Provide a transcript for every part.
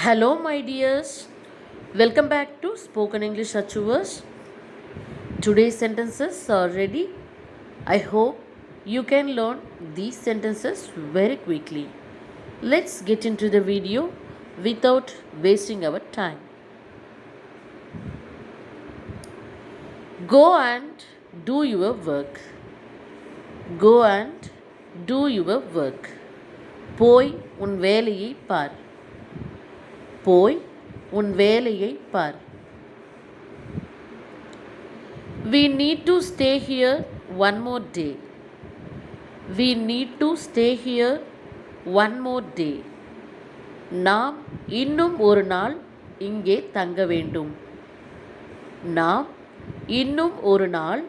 Hello, my dears. Welcome back to Spoken English Achievers. Today's sentences are ready. I hope you can learn these sentences very quickly. Let's get into the video without wasting our time. Go and do your work. Go and do your work. போய் உன் வேலையை பார். போய் உன் வேலையை பார். We need to stay here one more day. We need to stay here one more day. நாம் இன்னும் ஒரு நாள் இங்கே தங்க வேண்டும். நாம் இன்னும் ஒரு நாள்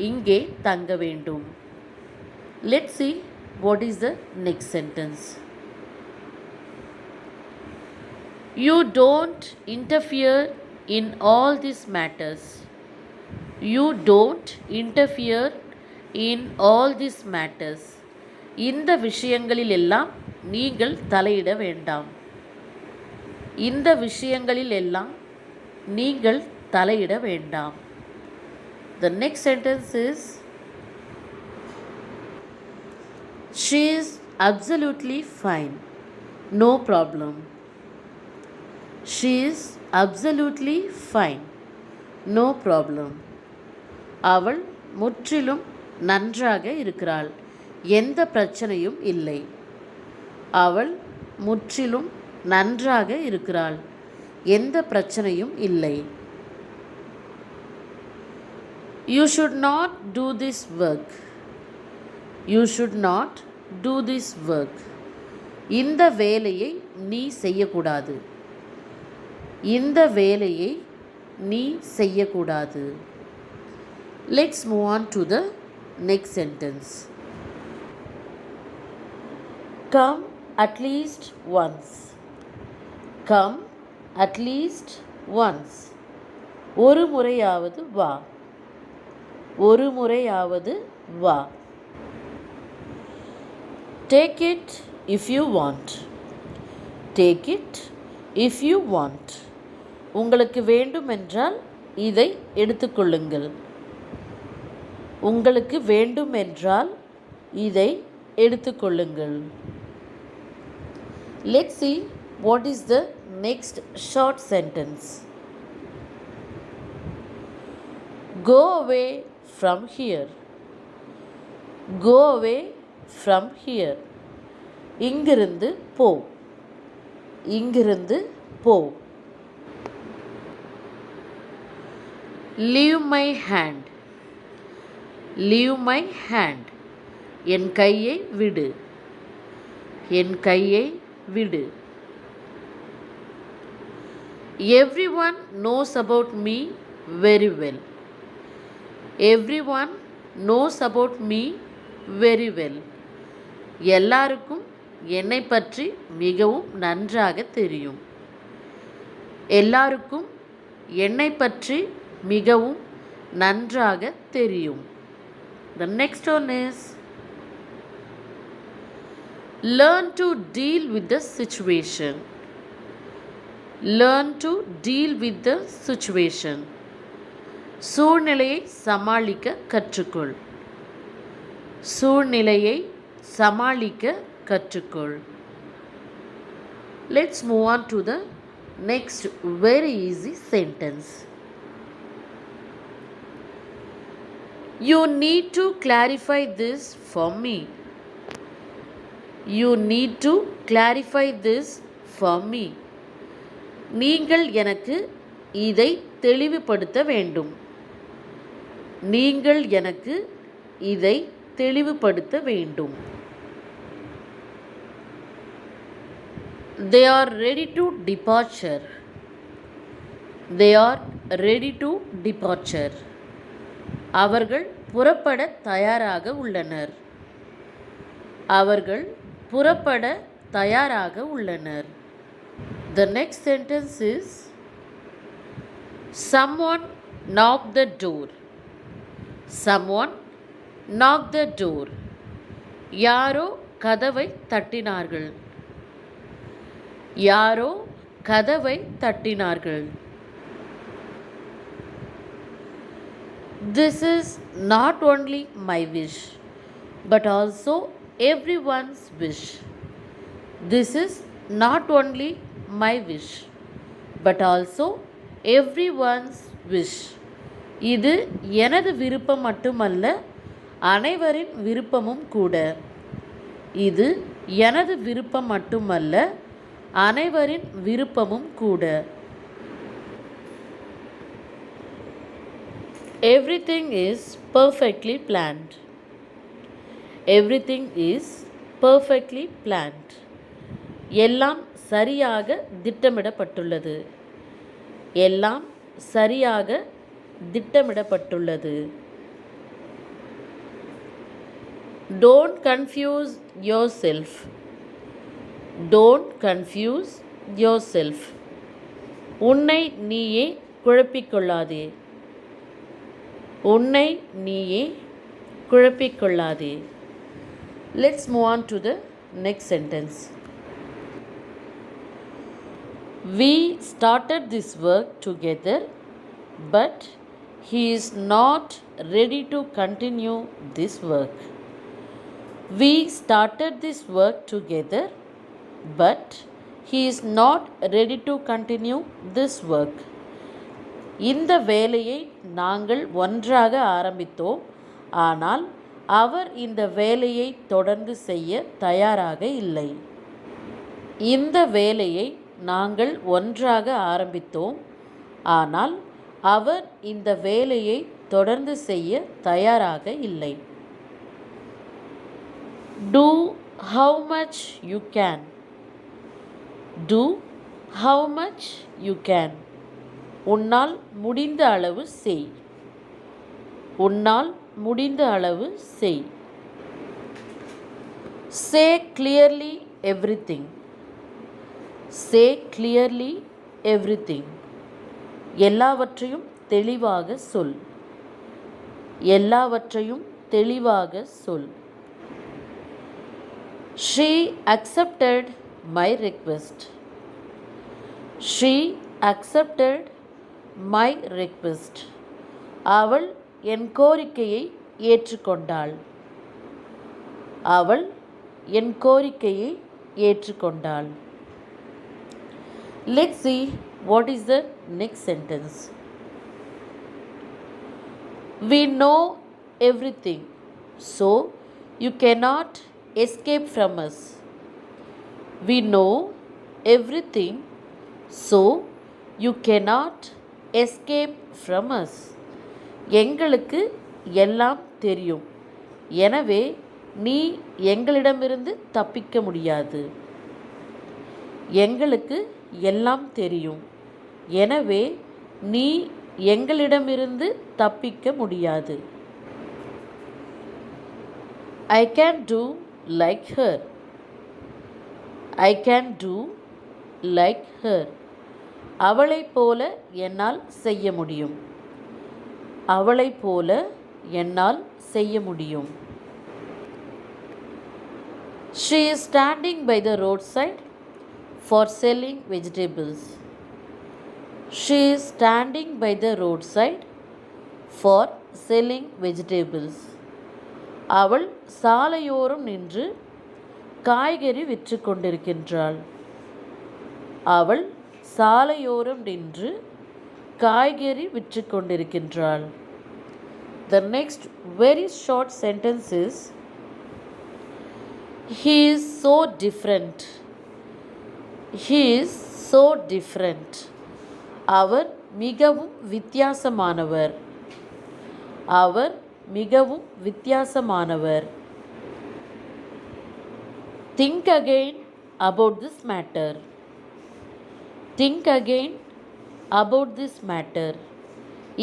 இங்கே தங்க வேண்டும். Let's see what is the next sentence. You don't interfere in all these matters. You don't interfere in all these matters. இந்த விஷயங்களில் எல்லாம் நீங்கள் தலையிட வேண்டாம். இந்த விஷயங்களில் எல்லாம் நீங்கள் தலையிட வேண்டாம். The next sentence is She is absolutely fine. No problem. She is absolutely fine. No problem. அவள் முற்றிலும் நன்றாக இருக்கிறாள். எந்த பிரச்சனையும் இல்லை. அவள் முற்றிலும் நன்றாக இருக்கிறாள். எந்த பிரச்சனையும் இல்லை. You should not do this work. You should not do this work. இந்த வேலையை நீ செய்யக்கூடாது. இந்த வேலையை நீ செய்யக்கூடாது. Let's move on to the next sentence. Come at least once. Come at least once. ஒரு முறையாவது வா. ஒரு முறையாவது வா. Take it if you want. Take it if you want. உங்களுக்கு வேண்டுமென்றால் இதை எடுத்துக்கொள்ளுங்கள். உங்களுக்கு வேண்டுமென்றால் இதை எடுத்துக்கொள்ளுங்கள். Let's see what is the next short sentence. Go away from here. Go away from here. இங்கிருந்து போ. இங்கிருந்து போ. Leave my hand. Leave my hand. என் கையை விடு. என் கையை விடு. Everyone knows about me very well. Everyone knows about me very well. எல்லாருக்கும் என்னை பற்றி மிகவும் நன்றாக தெரியும். எல்லாருக்கும் என்னை பற்றி மிகவும் நன்றாக தெரியும். The next one is learn to deal with the situation. Learn to deal with the situation. சூழ்நிலையை சமாளிக்க கற்றுக்கொள். சூழ்நிலையை சமாளிக்க கற்றுக்கொள். Let's move on to the next very easy sentence. You need to clarify this for me. You need to clarify this for me. நீங்கள் எனக்கு இதை தெளிவுபடுத்த வேண்டும். நீங்கள் எனக்கு இதை தெளிவுபடுத்த வேண்டும். They are ready to departure. They are ready to departure. அவர்கள் புறப்பட தயாராக உள்ளனர். அவர்கள் புறப்பட தயாராக உள்ளனர். The next sentence is someone knock the door. Someone knock the door. யாரோ கதவை தட்டினார்கள். யாரோ கதவை தட்டினார்கள். This is not only my wish, but also everyone's wish. This is not only my wish, but also everyone's wish. இது எனது விருப்பம் மட்டுமல்ல, அனைவரின் விருப்பமும் கூட. இது எனது விருப்பம் மட்டுமல்ல, அனைவரின் விருப்பமும் கூட. Everything is perfectly planned. Everything is perfectly planned. எல்லாம் சரியாக திட்டமிடப்பட்டுள்ளது. எல்லாம் சரியாக திட்டமிடப்பட்டுள்ளது. Don't confuse yourself. Don't confuse yourself. உன்னை நீயே குழப்பிக்கொள்ளாதே. உன்னை நீயே குழப்பிக்கொள்ளாதே. Let's move on to the next sentence. We started this work together, but he is not ready to continue this work. We started this work together, but he is not ready to continue this work. இந்த வேலையை நாங்கள் ஒன்றாக ஆரம்பித்தோம், ஆனால் அவர் இந்த வேலையை தொடர்ந்து செய்ய தயாராக இல்லை. இந்த வேலையை நாங்கள் ஒன்றாக ஆரம்பித்தோம், ஆனால் அவர் இந்த வேலையை தொடர்ந்து செய்ய தயாராக இல்லை. Do how much you can. Do how much you can. உன்னால் முடிந்த அளவு செய். உன்னால் முடிந்த அளவு செய். Say clearly everything. Say clearly everything. எல்லாவற்றையும் தெளிவாக சொல். எல்லாவற்றையும் தெளிவாக சொல். She accepted my request. She accepted my request. அவள் என் கோரிக்கையை ஏற்றுக்கொண்டாள். அவள் என் கோரிக்கையை ஏற்றுக்கொண்டாள். Let's see what is the next sentence. We know everything, so you cannot escape from us. We know everything, so you cannot escape from us. எங்களுக்கு எல்லாம் தெரியும், எனவே நீ எங்களிடமிருந்து தப்பிக்க முடியாது. எங்களுக்கு எல்லாம் தெரியும், எனவே நீ எங்களிடமிருந்து தப்பிக்க முடியாது. I can do like her. I can do like her. அவளைப் போல என்னால் செய்ய முடியும். அவளைப் போல என்னால் செய்ய முடியும். She is standing by the roadside for selling vegetables. She is standing by the roadside for selling vegetables. அவள் சாலையோரம் நின்று காய்கறி விற்று கொண்டிருக்கின்றாள். அவள் சாலையோரம் நின்று காய்கறி விற்று கொண்டிருக்கின்றாள். The next very short sentence is, he is so different. He is so different. அவர் மிகவும் வித்தியாசமானவர். அவர் மிகவும் வித்தியாசமானவர். Think again about this matter. Think again about this matter.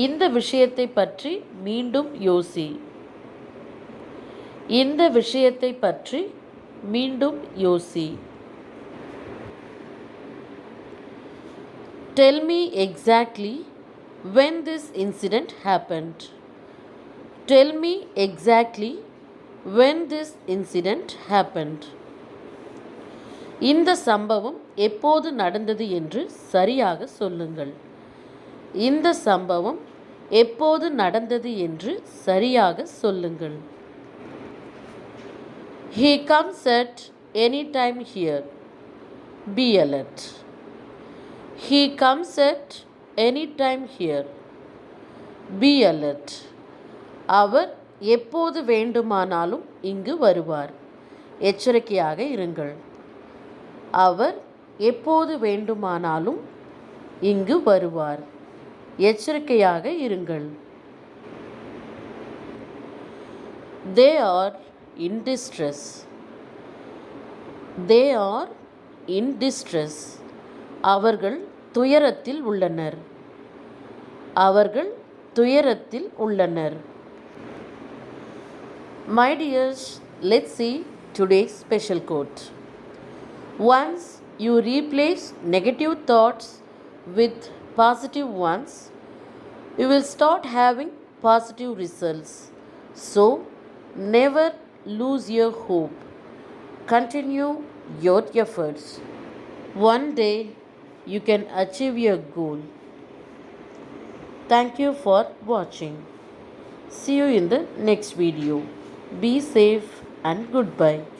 இந்த விஷயத்தை பற்றி மீண்டும் யோசி. இந்த விஷயத்தை பற்றி மீண்டும் யோசி. Tell me exactly when this incident happened. Tell me exactly when this incident happened. இந்த சம்பவம் எப்போது நடந்தது என்று சரியாக சொல்லுங்கள். இந்த சம்பவம் எப்போது நடந்தது என்று சரியாக சொல்லுங்கள். He comes at any time here. Be alert. He comes at any time here. Be alert. அவர் எப்போது வேண்டுமானாலும் இங்கு வருவார். எச்சரிக்கையாக இருங்கள். அவர் எப்போது வேண்டுமானாலும் இங்கு வருவார். எச்சரிக்கையாக இருங்கள். They are in distress. They are in distress. அவர்கள் துயரத்தில் உள்ளனர். அவர்கள் துயரத்தில் உள்ளனர். My dears, let's see today's special quote. Once you replace negative thoughts with positive ones, you will start having positive results. So, never lose your hope. Continue your efforts. One day you can achieve your goal. Thank you for watching. See you in the next video. Be safe and goodbye.